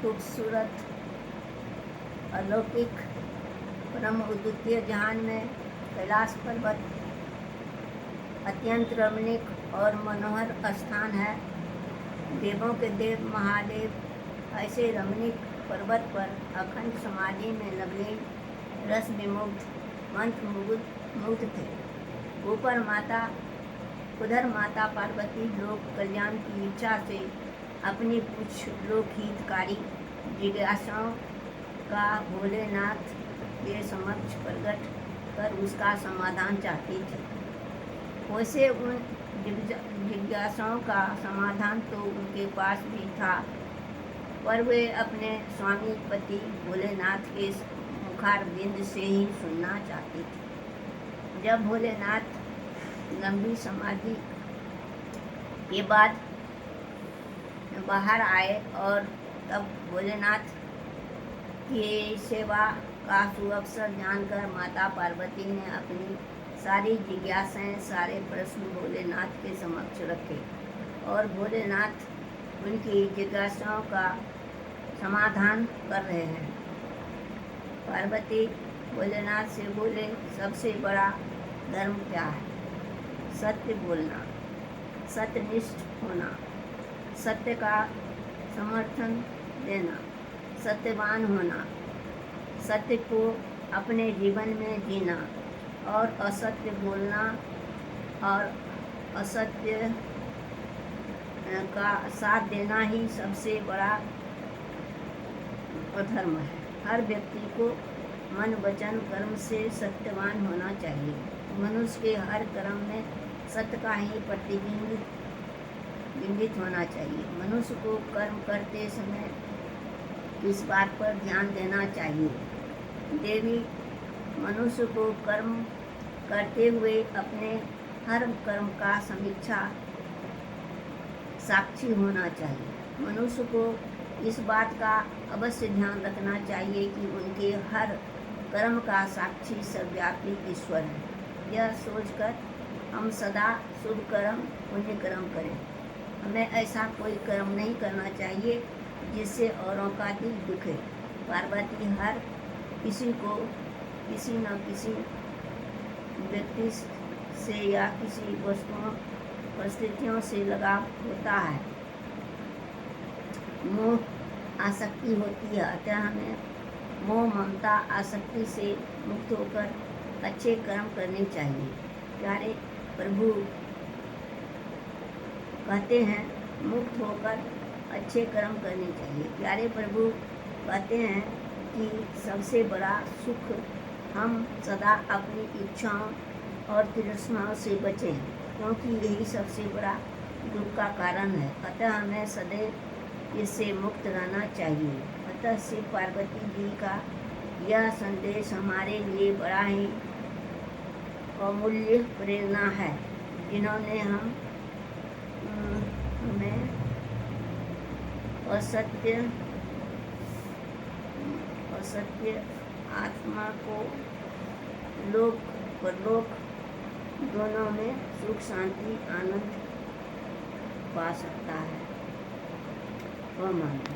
खूबसूरत अलौकिक परम अद्वितीय जहान में कैलाश पर्वत अत्यंत रमणीक और मनोहर स्थान है। देवों के देव महादेव ऐसे रमणीक पर्वत पर अखंड समाधि में नवलीन रस विमुग्ध मंत्र मुग्ध थे। उधर माता पार्वती लोक कल्याण की इच्छा से अपनी कुछ लोकहितकारी जिज्ञासाओं का भोलेनाथ के समक्ष प्रकट कर उसका समाधान चाहती थी। वैसे उन जिज्ञासाओं का समाधान तो उनके पास भी था, पर वे अपने स्वामी पति भोलेनाथ के मुखारविंद से ही सुनना चाहती थी। जब भोलेनाथ लंबी समाधि के बाद बाहर आए और तब भोलेनाथ की सेवा का सुअवसर जानकर माता पार्वती ने अपनी सारी जिज्ञासाएं, सारे प्रश्न भोलेनाथ के समक्ष रखे और भोलेनाथ उनकी जिज्ञासाओं का समाधान कर रहे हैं। पार्वती भोलेनाथ से बोले, सबसे बड़ा धर्म क्या है? सत्य बोलना, सत्यनिष्ठ होना, सत्य का समर्थन देना, सत्यवान होना, सत्य को अपने जीवन में जीना और असत्य बोलना और असत्य का साथ देना ही सबसे बड़ा धर्म है। हर व्यक्ति को मन वचन कर्म से सत्यवान होना चाहिए। मनुष्य के हर कर्म में सत्य का ही प्रतिबिंबित होना चाहिए। मनुष्य को कर्म करते समय किस बात पर ध्यान देना चाहिए? देवी मनुष्य को कर्म करते हुए अपने हर कर्म का समीक्षा साक्षी होना चाहिए। मनुष्य को इस बात का अवश्य ध्यान रखना चाहिए कि उनके हर कर्म का साक्षी सर्वव्यापी ईश्वर है। यह सोचकर हम सदा शुभ कर्म पुण्य कर्म करें। हमें ऐसा कोई कर्म नहीं करना चाहिए जिससे औरों का दिल दुखे। पार्वती हर किसी को किसी न किसी व्यक्ति से या किसी वस्तुओं परिस्थितियों से लगाव होता है, मोह आसक्ति होती है। अतः हमें मोह ममता आसक्ति से मुक्त होकर अच्छे कर्म करने चाहिए। प्यारे प्रभु कहते हैं मुक्त होकर अच्छे कर्म करने चाहिए। प्यारे प्रभु कहते हैं कि सबसे बड़ा सुख हम सदा अपनी इच्छाओं और तृष्णाओं से बचें, क्योंकि यही सबसे बड़ा दुख का कारण है। अतः हमें सदैव इससे मुक्त रहना चाहिए। अतः शिव पार्वती जी का यह संदेश हमारे लिए बड़ा ही अमूल्य प्रेरणा है, जिन्होंने हमें असत्य आत्मा को लोक परलोक दोनों में सुख शांति आनंद पा सकता है। वह मानते